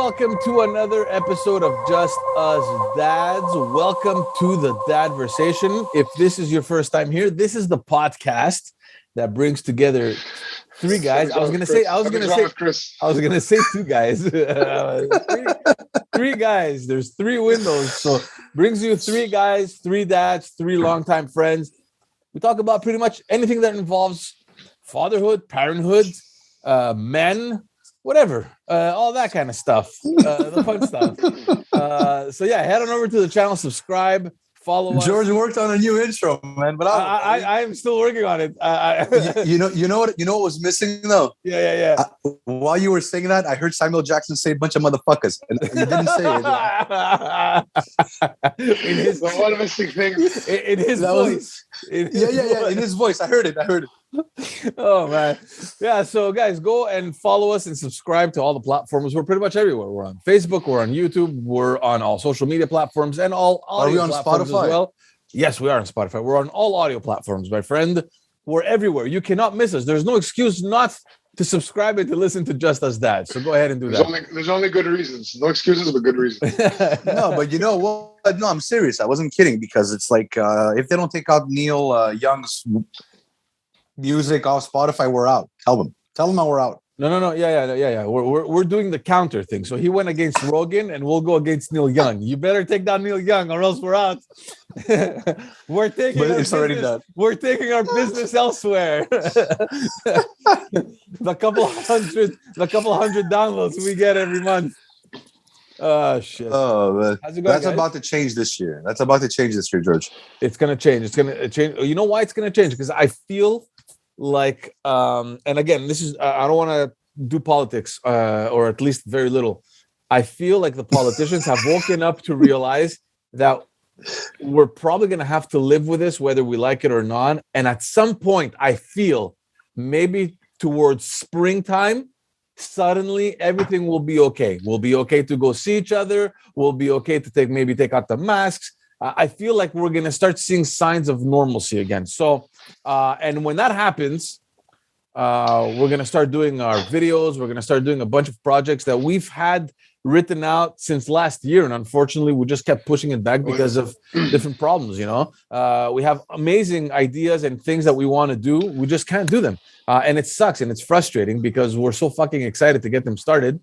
welcome to another episode of Just Us Dads. Welcome to the Dadversation. If this is your first time here, this is the podcast that brings together three guys. I was gonna say two guys. Three guys. There's three windows, so brings you three guys, three dads, three longtime friends. We talk about pretty much anything that involves fatherhood, parenthood, men, whatever, all that kind of stuff, the fun stuff. So yeah, head on over to the channel, subscribe, follow us. George worked on a new intro, man, but I'm still working on it. you know what was missing though? Yeah. While you were saying that, I heard Samuel Jackson say a bunch of motherfuckers, and you didn't say it. In his one missing thing. In his voice. In his voice. I heard it. Oh man. Yeah, so guys, go and follow us and subscribe to all the platforms. We're pretty much everywhere. We're on Facebook, we're on YouTube, we're on all social media platforms and all audio platforms as well. Yes, we are on Spotify. We're on all audio platforms, my friend. We're everywhere. You cannot miss us. There's no excuse not to subscribe and to listen to Just Us Dad. So go ahead and do that. There's only good reasons. No excuses, but good reasons. No, but you know what? No, I'm serious. I wasn't kidding, because it's like if they don't take out Neil Young's music off Spotify, we're out. Tell them how we're out. No. Yeah. We're doing the counter thing. So he went against Rogan, and we'll go against Neil Young. You better take down Neil Young, or else we're out. We're taking our business elsewhere. the couple hundred downloads we get every month. Oh shit. Oh man. How's it going, guys? About to change this year. George. It's gonna change. You know why it's gonna change? Because I feel like and again, this is I don't want to do politics, or at least very little. I feel like the politicians have woken up to realize that we're probably going to have to live with this, whether we like it or not. And at some point, I feel maybe towards springtime, suddenly everything will be okay. We'll be okay to go see each other. We'll be okay to take out the masks. I feel like we're going to start seeing signs of normalcy again. So, and when that happens, we're going to start doing our videos. We're going to start doing a bunch of projects that we've had written out since last year. And unfortunately, we just kept pushing it back because of different problems, you know. We have amazing ideas and things that we want to do. We just can't do them. And it sucks and it's frustrating because we're so fucking excited to get them started.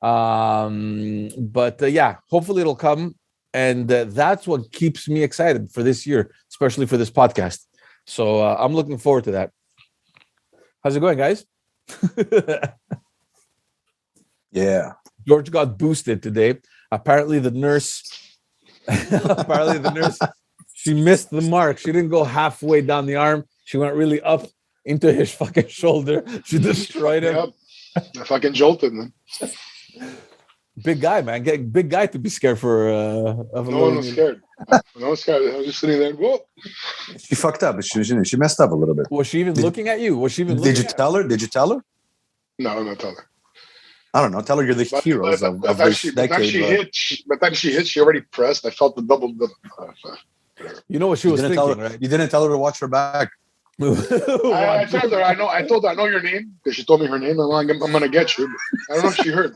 But yeah, hopefully it'll come. And that's what keeps me excited for this year, especially for this podcast. So I'm looking forward to that. How's it going, guys? Yeah. George got boosted today. Apparently the nurse, she missed the mark. She didn't go halfway down the arm. She went really up into his fucking shoulder. She destroyed him. Yep. I fucking jolted, man. Big guy, man. Big guy to be scared for. No one was scared. I was just sitting there. Whoa. She fucked up. She messed up a little bit. Was she even looking at you? Did you tell her? No, I'm not telling her. I don't know. Tell her you're the heroes of this decade. By the time she hit, she already pressed. I felt the double. You know what she was thinking, right? You didn't tell her to watch her back. I told her. I know your name, because she told me her name. I'm gonna get you. I don't know if she heard.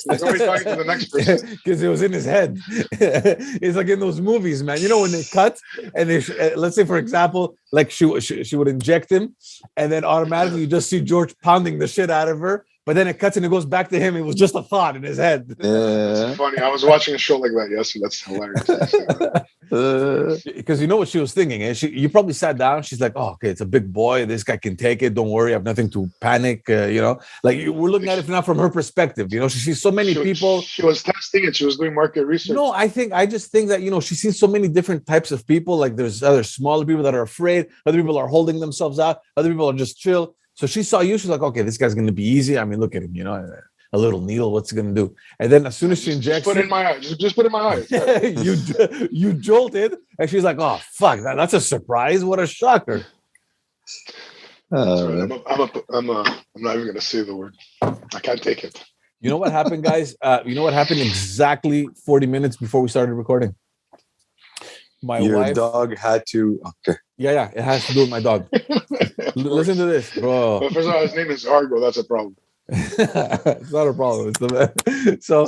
She's already talking to the next person because it was in his head. It's like in those movies, man. You know when they cut and they let's say, for example, like she would inject him, and then automatically you just see George pounding the shit out of her. But then it cuts and it goes back to him. It was just a thought in his head. That's funny. I was watching a show like that yesterday. That's hilarious. Because you know what she was thinking. You probably sat down. She's like, oh, okay, it's a big boy. This guy can take it. Don't worry. I have nothing to panic. You know, like we're looking at it now from her perspective. You know, she sees so many people. She was testing it. She was doing market research. No, I just think that, you know, she's seen so many different types of people. Like there's other smaller people that are afraid. Other people are holding themselves out. Other people are just chill. So she saw you. She's like, okay, this guy's going to be easy. I mean, look at him, you know, a little needle. What's it going to do? And then as soon as she injects, just put it in my eye. Just put it in my eye. you jolted, and she's like, oh fuck, that's a surprise. What a shocker. I'm not even going to say the word. I can't take it. You know what happened, guys? You know what happened exactly 40 minutes before we started recording? Your wife, dog had to. Okay. Yeah, it has to do with my dog. Listen to this, bro. But first of all, his name is Argo. That's a problem. It's not a problem. So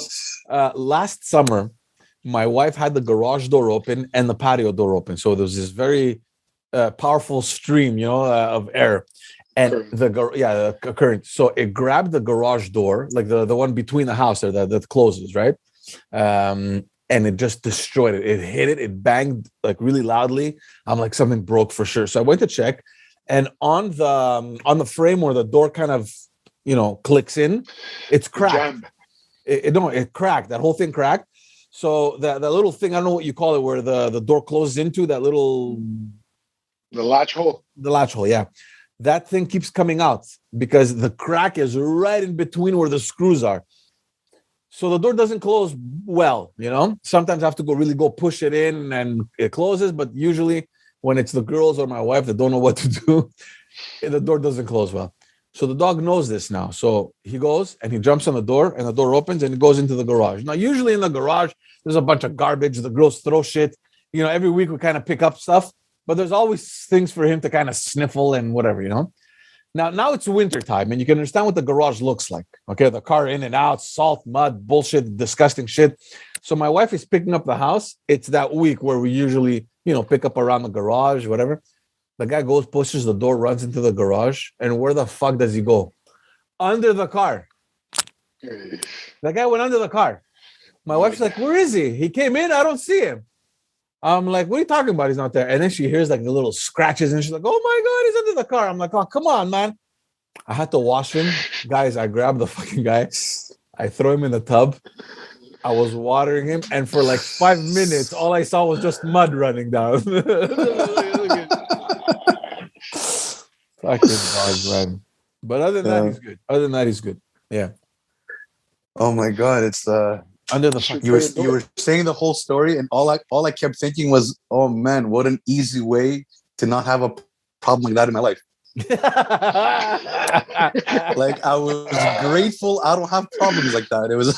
last summer, my wife had the garage door open and the patio door open. So there was this very powerful stream, of air. And the current. So it grabbed the garage door, like the one between the house there that closes, right? And it just destroyed it. It hit it. It banged like really loudly. I'm like, something broke for sure. So I went to check, and on the frame where the door kind of clicks in, it's cracked. It cracked. That whole thing cracked. So that little thing, I don't know what you call it, where the door closes into that little the latch hole. The latch hole, yeah. That thing keeps coming out because the crack is right in between where the screws are. So the door doesn't close well, Sometimes I have to go push it in and it closes, but usually when it's the girls or my wife that don't know what to do, the door doesn't close well. So the dog knows this now. So he goes and he jumps on the door, and the door opens and it goes into the garage. Now, usually in the garage, there's a bunch of garbage. The girls throw shit. Every week we kind of pick up stuff, but there's always things for him to kind of sniffle and whatever, Now it's winter time, and you can understand what the garage looks like. Okay, the car in and out, salt, mud, bullshit, disgusting shit. So my wife is picking up the house. It's that week where we usually, pick up around the garage, whatever. The guy goes, pushes the door, runs into the garage, and where the fuck does he go? Under the car. The guy went under the car. My wife's like, where is he? He came in, I don't see him. I'm like, what are you talking about? He's not there. And then she hears like the little scratches, and she's like, oh my God, he's under the car. I'm like, oh, come on, man. I had to wash him. Guys, I grabbed the fucking guy. I throw him in the tub. I was watering him. And for like 5 minutes, all I saw was just mud running down. Fucking dog, man. But other than that, he's good. Other than that, he's good. Yeah. Oh my God, it's under the you were saying the whole story, and all I kept thinking was, oh man, what an easy way to not have a problem like that in my life. Like, I was grateful I don't have problems like that. It was like,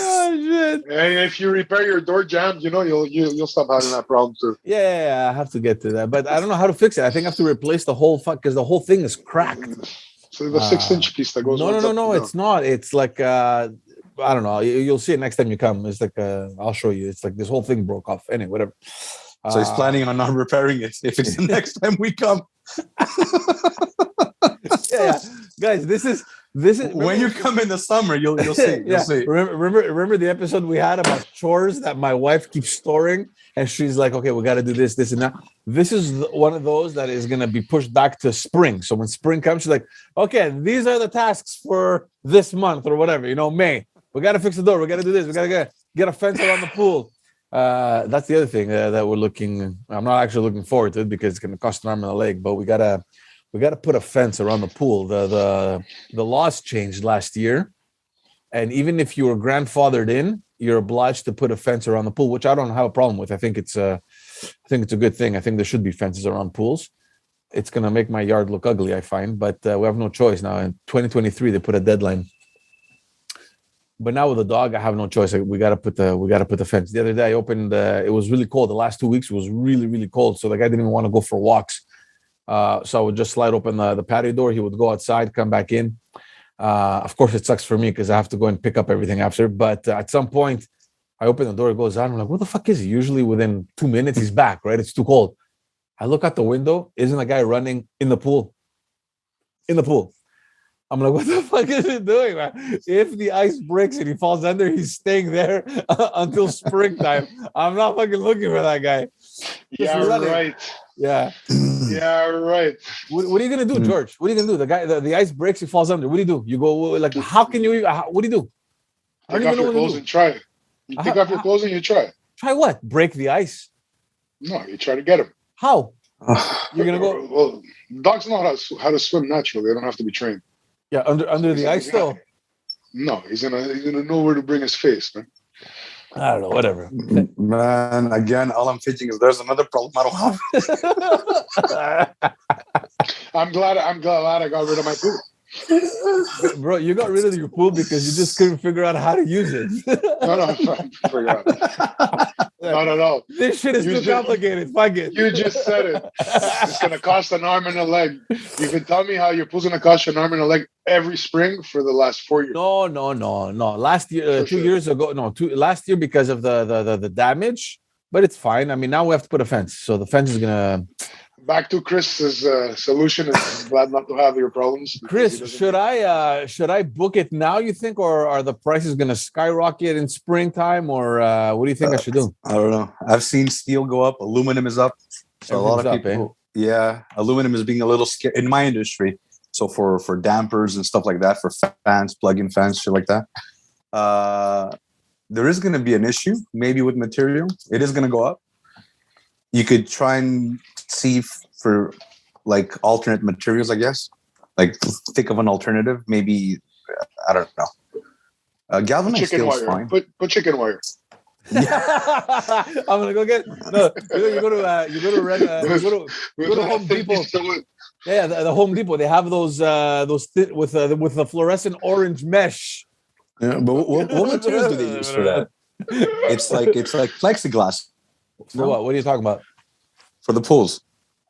oh shit. And if you repair your door jams, you'll stop having that problem too. Yeah, I have to get to that, but I don't know how to fix it. I think I have to replace the whole because the whole thing is cracked. So the 6-inch piece that goes. No, it's not. It's like I don't know. You'll see it next time you come. It's like I'll show you. It's like this whole thing broke off. Anyway, whatever. So he's planning on not repairing it if it's the next time we come. Yeah, guys, this is when you come in the summer, you'll see. You'll see. Remember the episode we had about chores that my wife keeps storing, and she's like, okay, we got to do this, and that. This is one of those that is going to be pushed back to spring. So when spring comes, she's like, okay, these are the tasks for this month or whatever. May. We got to fix the door. We got to do this. We got to get a fence around the pool. That's the other thing that we're looking. I'm not actually looking forward to it because it's going to cost an arm and a leg. But we gotta put a fence around the pool. The laws changed last year, and even if you were grandfathered in, you're obliged to put a fence around the pool, which I don't have a problem with. I think it's a good thing. I think there should be fences around pools. It's going to make my yard look ugly, I find, but we have no choice now. In 2023, they put a deadline. But now with the dog, I have no choice. We got to put the fence. The other day I opened. It was really cold. The last 2 weeks was really, really cold. So the guy didn't even want to go for walks. So I would just slide open the patio door. He would go outside, come back in. Of course, it sucks for me because I have to go and pick up everything after. But at some point, I open the door. It goes on. I'm like, where the fuck is he? Usually within 2 minutes, he's back. Right? It's too cold. I look out the window. Isn't a guy running in the pool? In the pool. I'm like, what the fuck is he doing, man? If the ice breaks and he falls under, he's staying there until springtime. I'm not fucking looking for that guy. Yeah, right. Yeah. Yeah, right. What are you going to do, George? What are you going to do? The guy, the ice breaks, he falls under. What do you do? You go, like, how can you, what do you do? Take off your clothes and try. You take off your clothes and you try. Try what? Break the ice? No, you try to get him. How? You're going to go? Well, dogs know how to swim naturally. They don't have to be trained. Yeah, under the ice though. No, he's gonna know where to bring his face, man. I don't know, whatever. Man, again, all I'm thinking is there's another problem I don't have. I'm glad I got rid of my poop. Bro, you got rid of your pool because you just couldn't figure out how to use it. No, I forgot. No. This shit is too complicated. Fuck it. You just said it. It's gonna cost an arm and a leg. You can tell me how your pool's gonna cost you an arm and a leg every spring for the last 4 years. No. Last year, 2 years ago, last year because of the damage, but it's fine. I mean, now we have to put a fence, so the fence is gonna. Back to Chris's solution. Is glad not to have your problems. Chris, should I book it now? You think, or are the prices gonna skyrocket in springtime, or what do you think I should do? I don't know. I've seen steel go up, aluminum is up, so a lot of people. Yeah, aluminum is being a little scared in my industry. So for dampers and stuff like that, for fans, plug-in fans, shit like that, there is going to be an issue maybe with material. It is going to go up. You could try and see for like alternate materials, I guess. Like think of an alternative. Maybe I don't know. Galvanized steel is fine. Put chicken wire. Yeah. I'm gonna go get no. You go to Home Depot. Yeah, the Home Depot. They have those with the fluorescent orange mesh. Yeah, but what materials do they use for that? It's like plexiglass. For what? What are you talking about? For the pools.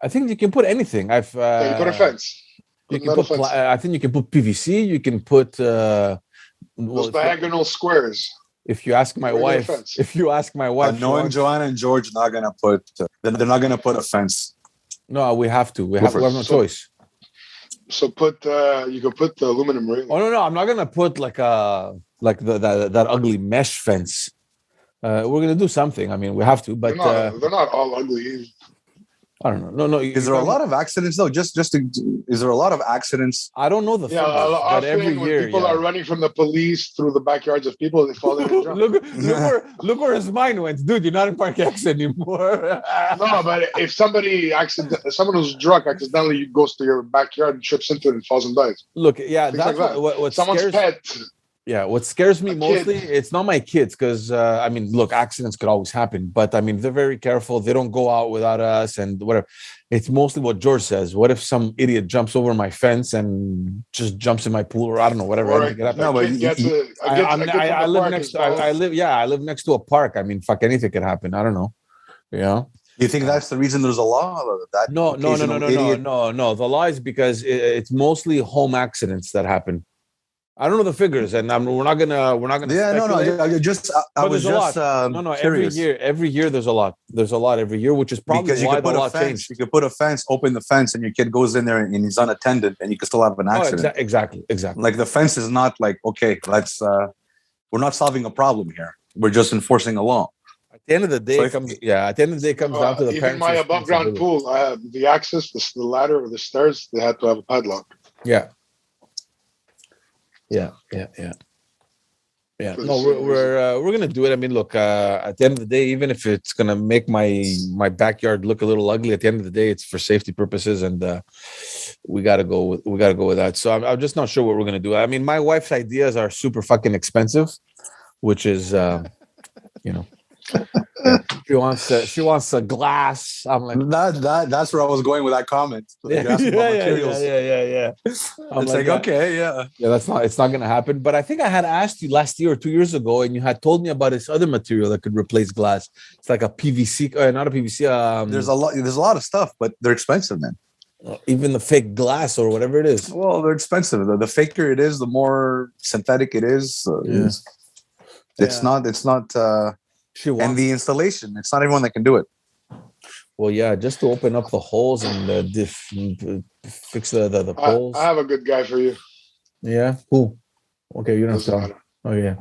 I think you can put anything. You put a fence. You can put. I think you can put PVC. You can put those diagonal squares. If you ask my wife, knowing Joanna and George, they're not gonna put a fence. No, we have to. We have no choice. So you can put the aluminum railing. Oh no, I'm not gonna put like that ugly mesh fence. We're gonna do something. I mean, we have to, but they're not all ugly. I don't know. No. Is there a lot of accidents though? Is there a lot of accidents? I don't know the figures, but every year people are running from the police through the backyards of people. They fall in and jump. look where his mind went, dude. You're not in Park X anymore. No, but if someone who's drunk accidentally goes to your backyard and trips into it and falls and dies. Look, yeah, that's like what someone's pet. Yeah, what scares me mostly, it's not my kids, because I mean, look, accidents could always happen, but I mean, they're very careful. They don't go out without us and whatever. It's mostly what George says. What if some idiot jumps over my fence and just jumps in my pool, or I don't know, whatever. I live next to a park. I mean, fuck, anything could happen. I don't know. Yeah. You think that's the reason there's a law? No. The law is because it's mostly home accidents that happen. I don't know the figures, and we're not gonna. Yeah, speculate. I was just curious. Every year there's a lot. There's a lot every year, which is probably because why the law changed. You could put a fence, open the fence, and your kid goes in there and he's unattended, and you could still have an accident. Exactly. Like the fence is not like, okay, let's. We're not solving a problem here. We're just enforcing a law. At the end of the day, it comes down to the even parents. My above ground pool, I have the access, the ladder or the stairs. They had to have a padlock. Yeah. Yeah. No, we're gonna do it. I mean, look, at the end of the day, even if it's gonna make my backyard look a little ugly, at the end of the day, it's for safety purposes, and we gotta go with that. So I'm just not sure what we're gonna do. I mean, my wife's ideas are super fucking expensive, which is she wants a glass. I'm like that's where I was going with that comment. Yeah. It's like okay, yeah. It's not gonna happen. But I think I had asked you last year or 2 years ago, and you had told me about this other material that could replace glass. It's like a PVC, not a PVC. There's a lot of stuff, but they're expensive, man. Even the fake glass or whatever it is. Well, they're expensive. The faker it is, the more synthetic it is. It's not. And the installation, it's not everyone that can do it. Well, yeah, just to open up the holes and fix the poles. I have a good guy for you. Yeah, who? Okay, you don't tell. Oh yeah.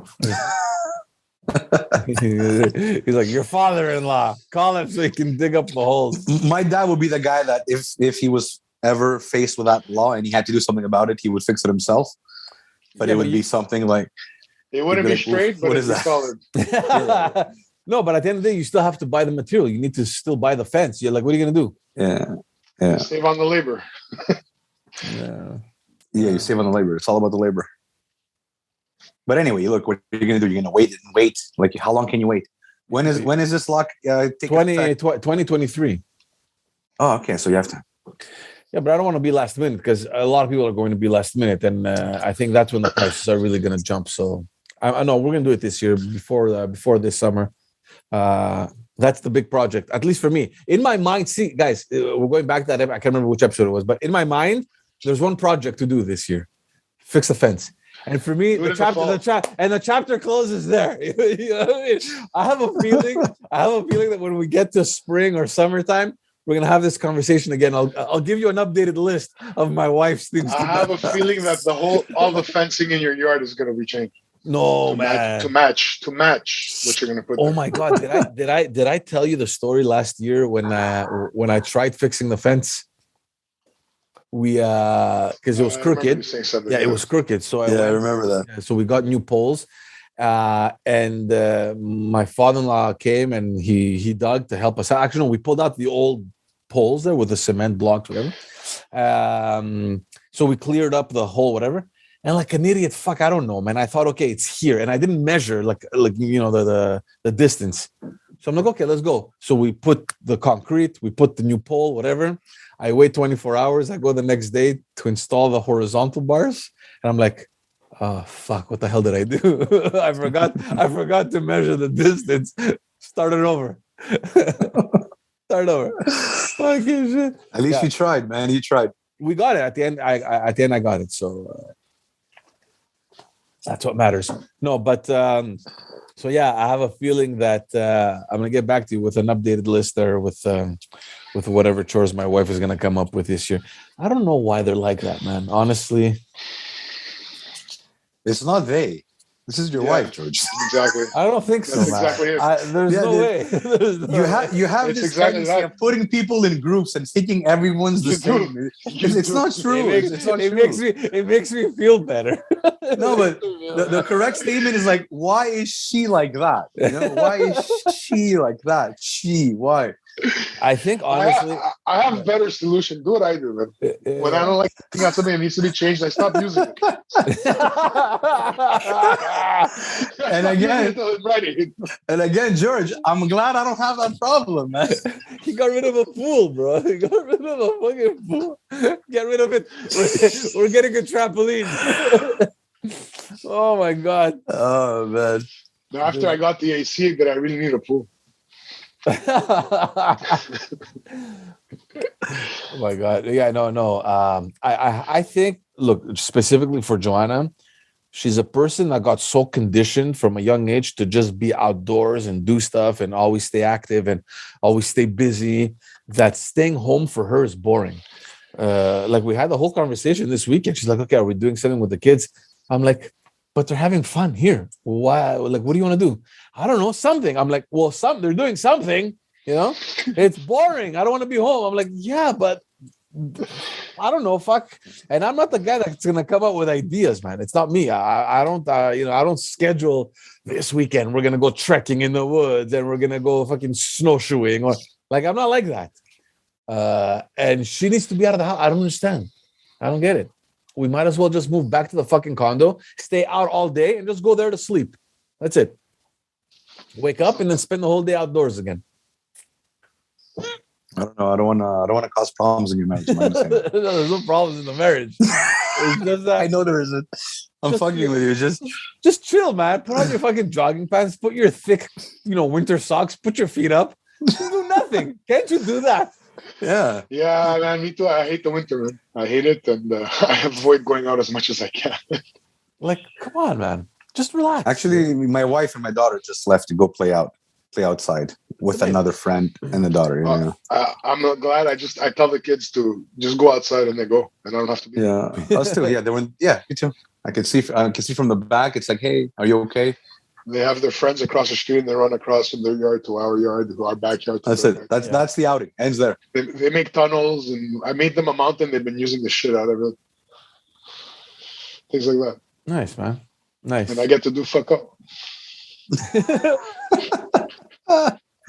He's like your father-in-law. Call him so he can dig up the holes. My dad would be the guy that if he was ever faced with that law and he had to do something about it, he would fix it himself. But it would be something like. It wouldn't be straight, but it'd be solid. No, but at the end of the day, you still have to buy the material. You need to still buy the fence. You're like, what are you going to do? Yeah. Save on the labor. Yeah, you save on the labor. It's all about the labor. But anyway, look, what are you going to do? You're going to wait. Like, how long can you wait? When is this lock? 2023. Oh, okay. So you have to. Yeah, but I don't want to be last minute because a lot of people are going to be last minute, and I think that's when the prices are really going to jump. So I know we're going to do it this year before this summer. That's the big project, at least for me. In my mind, see, guys, we're going back to that. I can't remember which episode it was, but in my mind, there's one project to do this year: fix the fence. And for me, the chapter closes there. You know what I mean? I have a feeling that when we get to spring or summertime, we're gonna have this conversation again. I'll give you an updated list of my wife's things. I have a feeling that all the fencing in your yard is gonna be changed. No, to match what you're gonna put. Oh my God! Did I tell you the story last year when I tried fixing the fence? We because it was crooked. Yeah, it was crooked. So I remember that. So we got new poles, and my father-in-law came and he dug to help us out. Actually, no, we pulled out the old poles there with the cement blocks, whatever. So we cleared up the hole, whatever. And like an idiot, I don't know, man. I thought, okay, it's here, and I didn't measure like the distance. So I'm like, okay, let's go. So we put the concrete, we put the new pole, whatever. I wait 24 hours. I go the next day to install the horizontal bars, and I'm like, oh fuck, what the hell did I do? I forgot to measure the distance. Start it over. Start over. Fucking shit. At least you tried, man. You tried. We got it at the end. I got it. So. That's what matters. No, but so yeah, I have a feeling that I'm gonna get back to you with an updated list there with whatever chores my wife is gonna come up with this year. I don't know why they're like that, man. Honestly, it's not they. This is your wife, George. Exactly. I don't think so, That's man. exactly it. There's no way. You have It's this exactly tendency that. of putting people in groups and thinking everyone's the same. It's not true. It makes me feel better. No, but the correct statement is like, why is she like that? You know, why is she like that? Why? I think honestly, I have a better solution. Do what I do, man. When I don't like something that needs to be changed, I stop using it. And again, George, I'm glad I don't have that problem, man. He got rid of a pool, bro. He got rid of a fucking pool. Get rid of it. We're getting a trampoline. Oh my God. Oh man. After I got the AC, that I really need a pool. Oh my God. Yeah, no. I think, look, specifically for Joanna, she's a person that got so conditioned from a young age to just be outdoors and do stuff and always stay active and always stay busy, that staying home for her is boring. Like we had the whole conversation this weekend. She's like, okay, are we doing something with the kids? I'm like, but they're having fun here. Why? Like, what do you want to do? I don't know, something. I'm like, well, they're doing something, you know? It's boring. I don't want to be home. I'm like, yeah, but I don't know, fuck. And I'm not the guy that's going to come up with ideas, man. It's not me. I don't, I don't schedule this weekend. We're going to go trekking in the woods and we're going to go fucking snowshoeing or like, I'm not like that. And she needs to be out of the house. I don't understand. I don't get it. We might as well just move back to the fucking condo, stay out all day, and just go there to sleep. That's it. Wake up and then spend the whole day outdoors again. I don't know. I don't want to cause problems in your marriage. No, there's no problems in the marriage. It's just that I know there isn't. I'm fucking with you. Just chill, man. Put on your fucking jogging pants. Put your thick, winter socks. Put your feet up. Do nothing. Can't you do that? Yeah. Yeah, man. Me too. I hate the winter, man. I hate it, and I avoid going out as much as I can. Like, come on, man. Just relax. Actually, my wife and my daughter just left to go play outside with another friend and the daughter. I'm not glad. I tell the kids to just go outside and they go, and I don't have to be. Yeah, us too. Yeah, they went. Yeah, me too. I can see from the back. It's like, hey, are you okay? They have their friends across the street and they run across from their yard to our yard, to our backyard. That's it. That's the outing. Ends there. They make tunnels, and I made them a mountain. They've been using the shit out of it. Things like that. Nice, man. Nice. And I get to do fuck up.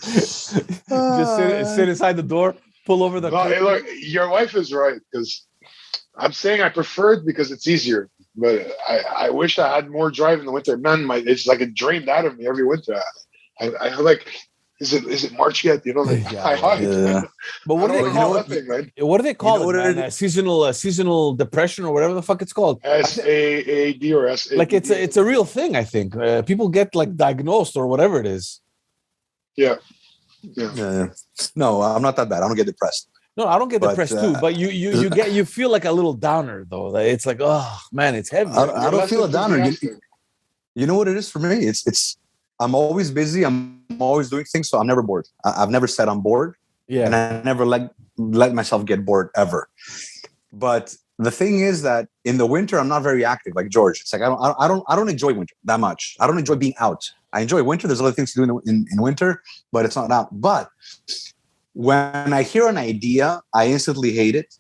Just sit inside the door, pull over the. No, hey, look, your wife is right, because I'm saying I prefer it because it's easier. But I wish I had more drive in the winter. Man, it's like it drained out of me every winter. I like is it March yet? You know, like Yeah, I hug it. yeah. But what do they call it? Nothing, man. What do they call You know it, what man? Seasonal depression or whatever the fuck it's called. SAAD or SAD. Like it's a real thing. I think people get like diagnosed or whatever it is. Yeah. No, I'm not that bad. I don't get depressed. No, I don't get But, depressed too. But you feel like a little downer though. It's like, oh man, it's heavy. I don't feel a downer. You know what it is for me? It's I'm always busy. I'm always doing things, so I'm never bored. I've never said I'm bored, and I never let myself get bored ever. But the thing is that in the winter, I'm not very active, like George. It's like I don't enjoy winter that much. I don't enjoy being out. I enjoy winter. There's other things to do in winter, but it's not out. But when I hear an idea, I instantly hate it.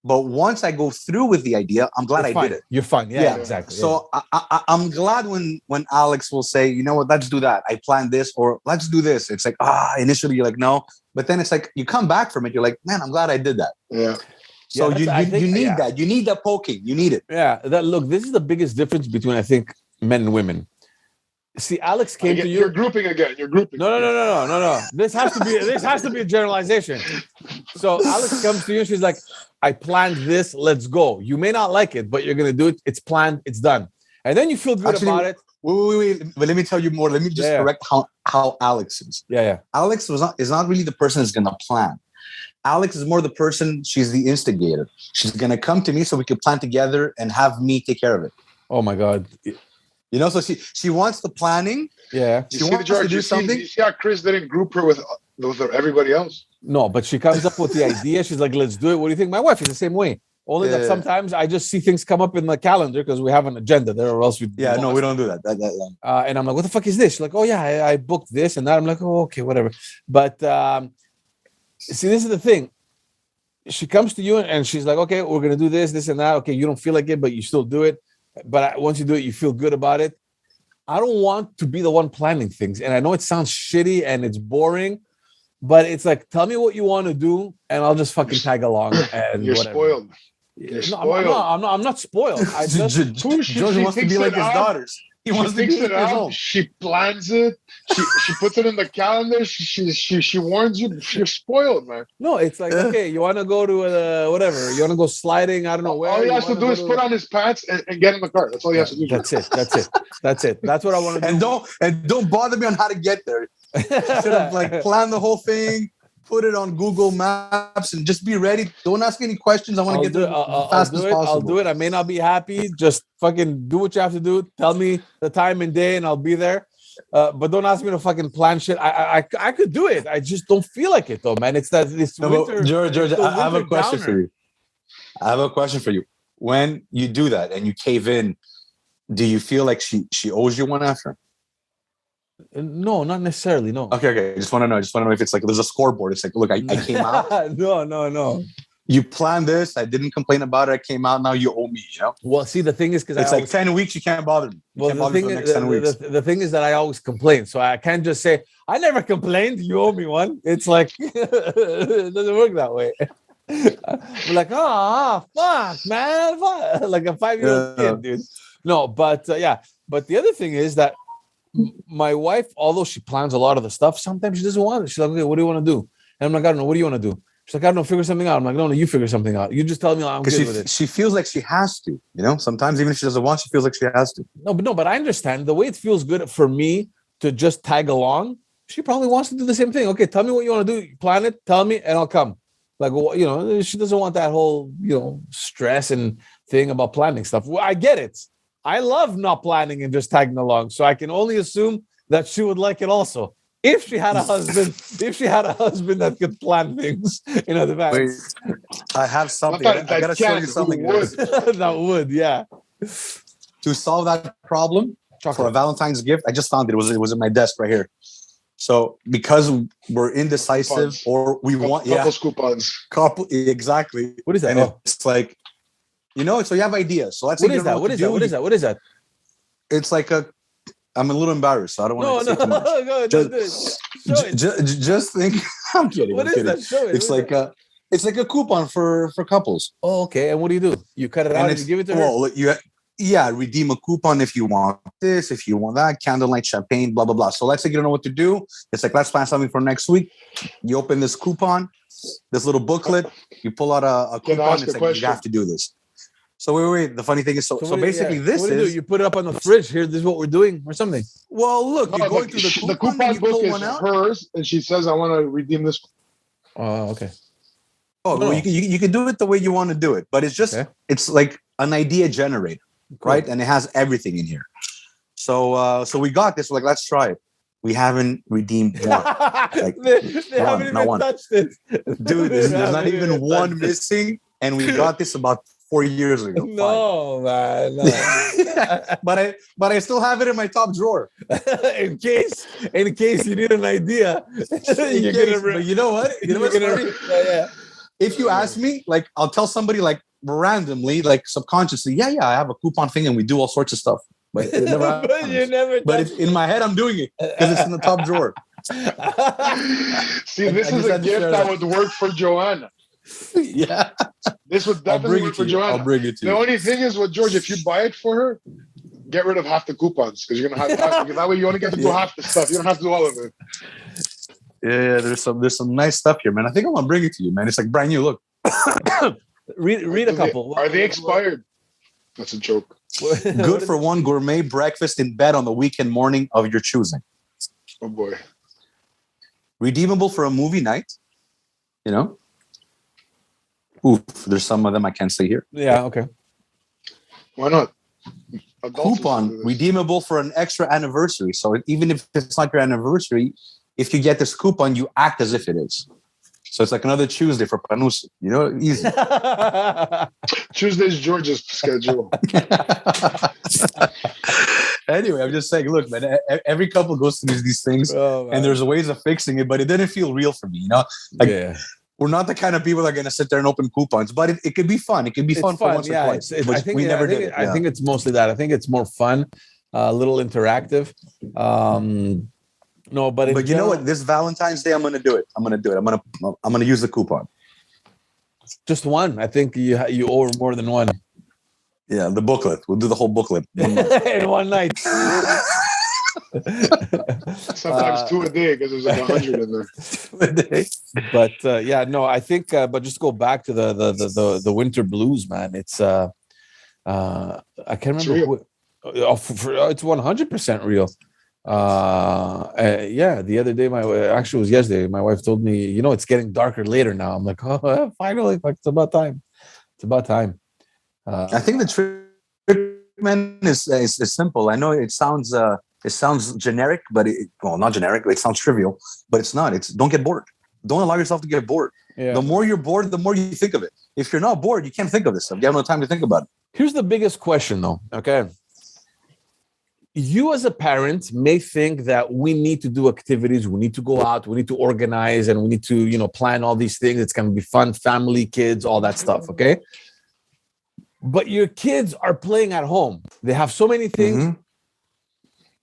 But once I go through with the idea, I'm glad I did it. You're fine. Yeah, exactly. So I'm glad when Alex will say, you know what, let's do that. I planned this, or let's do this. It's like, initially you're like, no. But then it's like, you come back from it. You're like, man, I'm glad I did that. Yeah. So you need that. You need that poking. You need it. Yeah. Look, this is the biggest difference between, I think, men and women. See, Alex came to you. You're grouping again. You're grouping. No. This has to be a generalization. So Alex comes to you and she's like, I planned this. Let's go. You may not like it, but you're gonna do it. It's planned. It's done. And then you feel good about it. Wait. But let me tell you more. Let me just correct how Alex is. Yeah. Alex is not really the person who's gonna plan. Alex is more the person. She's the instigator. She's gonna come to me so we can plan together and have me take care of it. Oh my God. You know, so she wants the planning. Yeah. She wants to do something. You see how Chris didn't group her with everybody else? No, but she comes up with the idea. She's like, let's do it. What do you think? My wife is the same way. Only that sometimes I just see things come up in the calendar because we have an agenda there, or else we we don't do that. And I'm like, what the fuck is this? She's like, oh yeah, I booked this and that. I'm like, oh, okay, whatever. But see, this is the thing. She comes to you and she's like, okay, we're gonna do this and that. Okay, you don't feel like it, but you still do it. But once you do it, you feel good about it. I don't want to be the one planning things. And I know it sounds shitty and it's boring, but it's like, tell me what you want to do and I'll just fucking tag along. And you're whatever. Spoiled. You're spoiled. I'm not spoiled. I just George wants to be like his daughters. He wants to be 8 years old. She plans it. She puts it in the calendar. She warns you. You're spoiled, man. No, it's like, okay, you want to go to whatever. You want to go sliding. I don't know where. All he has to do is put on his pants and get in the car. That's all he has to do. That's it. That's what I want to do. And don't bother me on how to get there. Should have like planned the whole thing. Put it on Google Maps and just be ready. Don't ask any questions. I want to get there as fast as possible. I'll do it. I may not be happy. Just fucking do what you have to do. Tell me the time and day and I'll be there. But don't ask me to fucking plan shit. I could do it. I just don't feel like it though, man. It's winter. George, I have a question for you. I have a question for you. When you do that and you cave in, do you feel like she owes you one after? No, not necessarily. No. Okay. I just want to know if it's like there's a scoreboard. It's like, look, I came out. No. You planned this. I didn't complain about it. I came out. Now you owe me. You know. Well, see, the thing is, because it's like 10 weeks. You can't bother me. The thing is that I always complain, so I can't just say I never complained. You owe me one. It's like it doesn't work that way. We're like, fuck, man, fuck. Like a 5-year-old kid, dude. No, but But the other thing is that my wife, although she plans a lot of the stuff, sometimes she doesn't want it. She's like, okay, what do you want to do? And I'm like, I don't know. What do you want to do? She's like, I don't know, figure something out. I'm like, no, you figure something out. You just tell me I'm good with it. She feels like she has to, you know? Sometimes even if she doesn't want, she feels like she has to. But I understand the way it feels good for me to just tag along. She probably wants to do the same thing. Okay, tell me what you want to do. Plan it, tell me, and I'll come. Like, you know, she doesn't want that whole, you know, stress and thing about planning stuff. Well, I get it. I love not planning and just tagging along. So I can only assume that she would like it also. If she had a husband, that could plan things in advance. Wait, I have something. I gotta show you something. That would, yeah. To solve that problem for a Valentine's gift, I just found it. It was at my desk right here. So because we're indecisive coupons. Or we want coupons. Exactly. What is that? And it's like, you know, so you have ideas. So let's What is that? It's like I'm a little embarrassed, so I don't want to say too much. Just think. I'm kidding. What is that? Show it. It's like a coupon for couples. Oh, okay. And what do? You cut it out and you give it to her? Well, redeem a coupon if you want this, if you want that, candlelight, champagne, blah, blah, blah. So let's say you don't know what to do. It's like, let's plan something for next week. You open this coupon, this little booklet, you pull out a coupon. It's like, you have to do this. So wait. The funny thing is, so basically this is... You put it up on the fridge. Here, this is what we're doing or something. Well, look, you're going through the coupon book is hers, and she says, I want to redeem this. Oh, okay. Oh, well, you can do it the way you want to do it, but it's just, it's like an idea generator, right? And it has everything in here. So we got this. We're like, let's try it. We haven't redeemed one. Like, they haven't even touched it. Dude, there's not even one missing, and we got this about 4 years ago. No, man. No. but I still have it in my top drawer. in case you need an idea. But you know what? You know what's funny? Yeah. If you ask me, like, I'll tell somebody, like, randomly, like, subconsciously, I have a coupon thing and we do all sorts of stuff. But it never happens. But in my head, I'm doing it because it's in the top drawer. See, this is a gift that would work for Joanna. Yeah. This would definitely work for Joanna. I'll bring it to you. The only thing is with George, if you buy it for her, get rid of half the coupons because you're going to have that way you only get to do half the stuff. You don't have to do all of it. Yeah, there's some nice stuff here, man. I think I'm gonna bring it to you, man. It's like brand new. Look, read a couple. Are they expired? That's a joke. Good for one gourmet breakfast in bed on the weekend morning of your choosing. Oh boy. Redeemable for a movie night. You know. Oof, there's some of them I can't see here. Yeah. Okay. Why not? Coupon redeemable for an extra anniversary. So even if it's not your anniversary, if you get this coupon, you act as if it is. So it's like another Tuesday for Panus. You know, easy. Tuesday's George's schedule. Anyway, I'm just saying, look, man, every couple goes through these things, and there's ways of fixing it, but it didn't feel real for me, you know? Like, we're not the kind of people that are going to sit there and open coupons, but it could be fun. It could be fun for once or twice. I think it's mostly that. I think it's more fun, a little interactive. No, but you know what? This Valentine's Day, I'm going to do it. I'm going to use the coupon. Just one. I think you owe her more than one. Yeah, the booklet. We'll do the whole booklet in one night. Sometimes 2 a day because there's like 100 in there. But I think. But just go back to the winter blues, man. It's I can't remember. It's 100% real. The other day, it was yesterday. My wife told me, it's getting darker later now. I'm like, oh, finally, like it's about time. It's about time. I think the treatment is simple. I know it sounds generic, but not generic. It sounds trivial, but it's not. It's don't get bored. Don't allow yourself to get bored. Yeah. The more you're bored, the more you think of it. If you're not bored, you can't think of this stuff. You have no time to think about it. Here's the biggest question, though. Okay. You as a parent may think that we need to do activities, we need to go out, we need to organize, and we need to, plan all these things. It's going to be fun, family, kids, all that stuff, okay? But your kids are playing at home. They have so many things. Mm-hmm.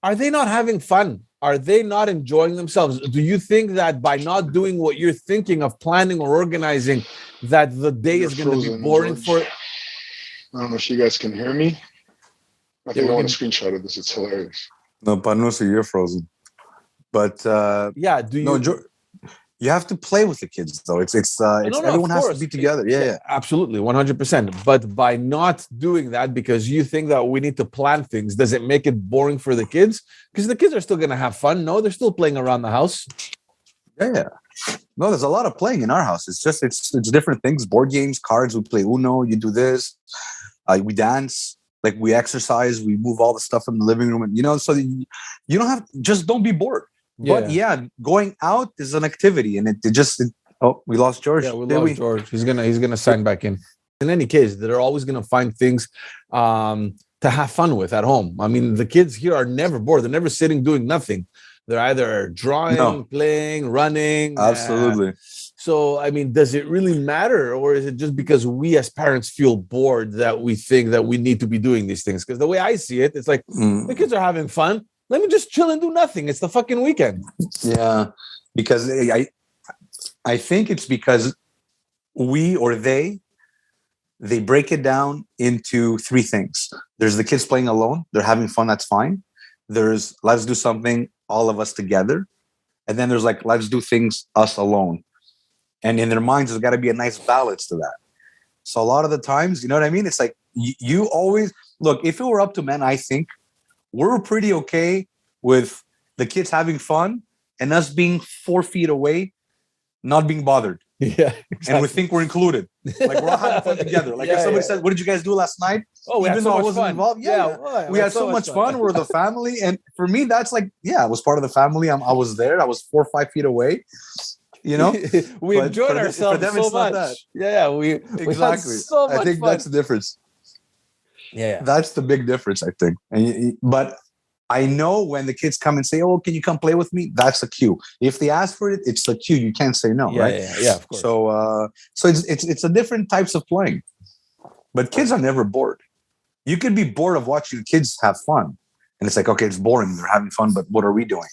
Are they not having fun? Are they not enjoying themselves? Do you think that by not doing what you're thinking of planning or organizing, that the day is going to be boring for... I don't know if you guys can hear me. I think I want a screenshot of this. It's hilarious. No, Panusa, you're frozen. But you have to play with the kids, though. Everyone has to be together. Yeah, absolutely, 100%. But by not doing that, because you think that we need to plan things, does it make it boring for the kids? Because the kids are still going to have fun. No, they're still playing around the house. Yeah. No, there's a lot of playing in our house. It's just it's different things. Board games, cards. We play Uno. You do this. We dance. Like we exercise, we move all the stuff in the living room, so you don't have, just don't be bored. Yeah. But going out is an activity, and we lost George. Yeah, we lost George. He's gonna sign back in. In any case, they're always gonna find things to have fun with at home. I mean, the kids here are never bored. They're never sitting doing nothing. They're either drawing, playing, running. Absolutely. So, I mean, does it really matter, or is it just because we as parents feel bored that we think that we need to be doing these things? Because the way I see it, it's like the kids are having fun. Let me just chill and do nothing. It's the fucking weekend. Yeah, because I think it's because we or they they break it down into three things. There's the kids playing alone. They're having fun. That's fine. There's let's do something, all of us together. And then there's like, let's do things us alone. And in their minds, there's got to be a nice balance to that. So a lot of the times, you know what I mean? It's like you always look, if it were up to men, I think we're pretty okay with the kids having fun and us being 4 feet away, not being bothered. Yeah, exactly. And we think we're included. Like we're all having fun together. Like if somebody says, "What did you guys do last night?" Oh, we had so much fun. Involved, we had so much fun. We're the family, and for me, that's like, I was part of the family. I was there. I was 4 or 5 feet away. You know, we enjoyed ourselves so much. Yeah, we exactly. Had so much I think fun. that's the difference. Yeah, that's the big difference, I think. But I know when the kids come and say, "Oh, can you come play with me?" That's a cue. If they ask for it, it's a cue. You can't say no, right? Yeah, of course. So it's a different types of playing. But kids are never bored. You could be bored of watching kids have fun, and it's like, okay, it's boring. They're having fun, but what are we doing?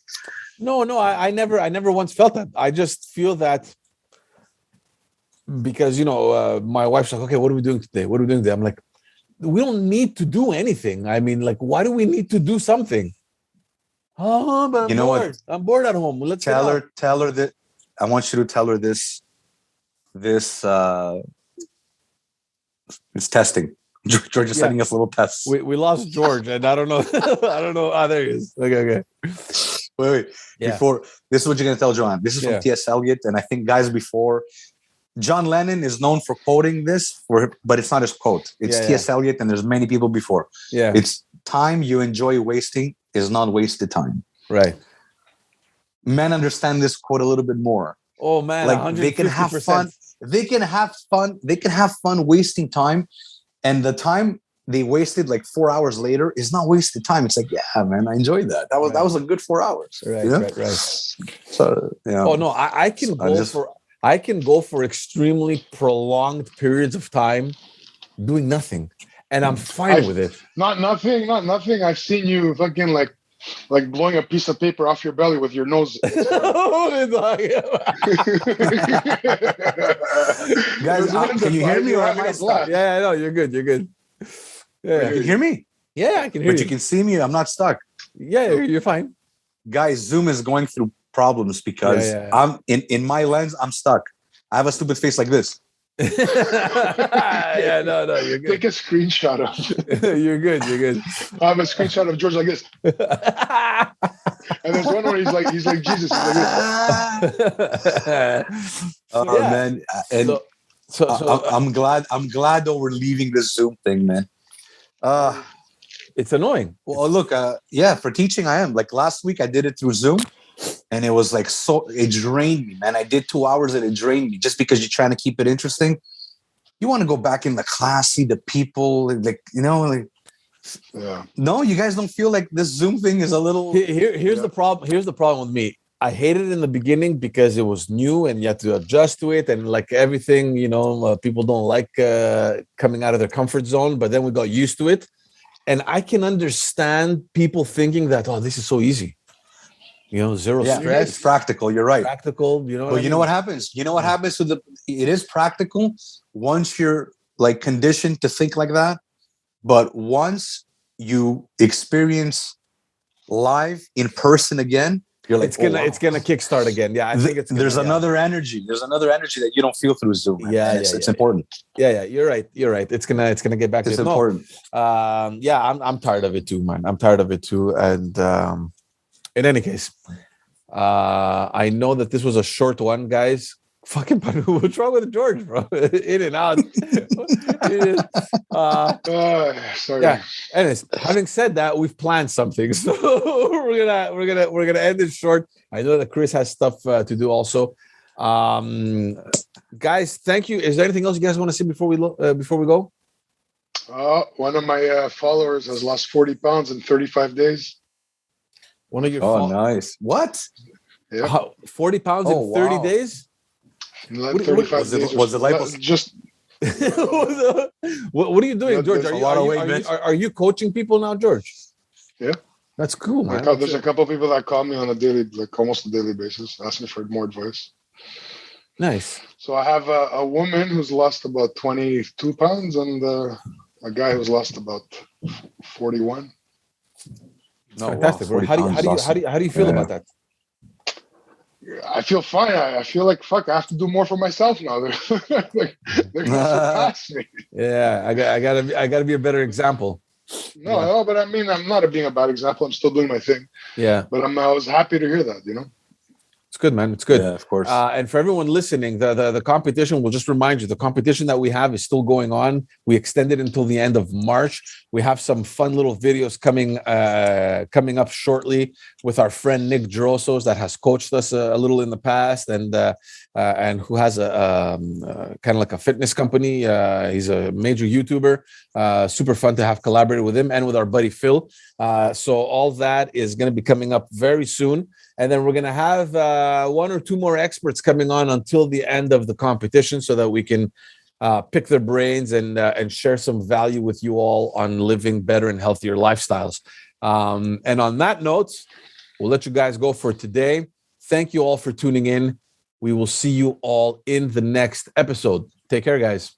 No, I never once felt that. I just feel that because my wife's like, okay, what are we doing today? What are we doing today? I'm like, we don't need to do anything. I mean, like, why do we need to do something? Oh, but I'm bored. What? I'm bored at home. Let's tell her that. I want you to tell her this. It's testing. George is sending us little tests. We lost George, and I don't know. I don't know. Ah, there he is. Okay. Wait. Yeah. Before this is what you're gonna tell John. This is from T.S. Eliot, and I think guys before. John Lennon is known for quoting this, but it's not his quote. It's T.S. Eliot, and there's many people before. Yeah, it's time you enjoy wasting is not wasted time. Right. Men understand this quote a little bit more. Oh man, like they can have fun. They can have fun. They can have fun wasting time, and the time they wasted like 4 hours later is not wasted time. It's like, yeah, man, I enjoyed that. That was a good 4 hours. Right, you know? right. So Oh no, I can go for extremely prolonged periods of time doing nothing, and I'm fine with it. Not nothing. I've seen you fucking like blowing a piece of paper off your belly with your nose. Guys, can you hear me or am I stuck? Yeah, I know you're good. Yeah, you can hear me. Yeah, I can hear you. But you can see me. I'm not stuck. Yeah, you're fine. Guys, Zoom is going through problems because I'm in my lens. I'm stuck. I have a stupid face like this. No, you're good. Take a screenshot of it. You're good. I have a screenshot of George like this. And there's one where he's like Jesus. He's like this. Man, and I'm glad though we're leaving this Zoom thing, man. It's annoying. Well, look, for teaching I am. Like last week I did it through Zoom. And it was like, it drained me, man. I did 2 hours and it drained me just because you're trying to keep it interesting. You want to go back in the class, see the people, No, you guys don't feel like this Zoom thing is a little. Here's the problem. Here's the problem with me. I hated it in the beginning because it was new and you had to adjust to it. And like everything, people don't like coming out of their comfort zone, but then we got used to it. And I can understand people thinking that, oh, this is so easy. Zero stress. It's practical. You're right. Practical. But you know what happens? You know what happens to it is practical once you're like conditioned to think like that. But once you experience live in person again, you're like, it's gonna kickstart again. Yeah, I think there's another energy. There's another energy that you don't feel through Zoom. Man. It's important. Yeah, you're right. It's gonna get back to it's important. I'm tired of it too, man. I'm tired of it too. And in any case, I know that this was a short one, guys. Fucking, what's wrong with George, bro? In and out. Sorry. Yeah. Anyways, having said that, we've planned something, so we're gonna end it short. I know that Chris has stuff to do also. Guys, thank you. Is there anything else you guys want to say before we go? One of my followers has lost 40 pounds in 35 days. One of your nice. What? Yeah. 40 pounds in 30 days? Was it lipos? Just what are you doing, George? Are you coaching people now, George? Yeah. That's cool, man. There's a couple of people that call me on almost a daily basis, asking for more advice. Nice. So I have a woman who's lost about 22 pounds and a guy who's lost about 41. No, fantastic. wow, 40 How do you pounds lost. how do you feel Yeah. about that? I feel fine. I feel like fuck. I have to do more for myself now. They're gonna surpass me. Yeah, I gotta be a better example. No, but I mean, I'm not being a bad example. I'm still doing my thing. Yeah. But I was happy to hear that. It's good, man. It's good. Yeah, of course. And for everyone listening, the competition, we'll just remind you, the competition that we have is still going on. We extended until the end of March. We have some fun little videos coming up shortly with our friend Nick Drosos that has coached us a little in the past and who has a kind of like a fitness company. He's a major YouTuber. Super fun to have collaborated with him and with our buddy Phil. So all that is going to be coming up very soon. And then we're going to have one or two more experts coming on until the end of the competition so that we can pick their brains and share some value with you all on living better and healthier lifestyles. And on that note, we'll let you guys go for today. Thank you all for tuning in. We will see you all in the next episode. Take care, guys.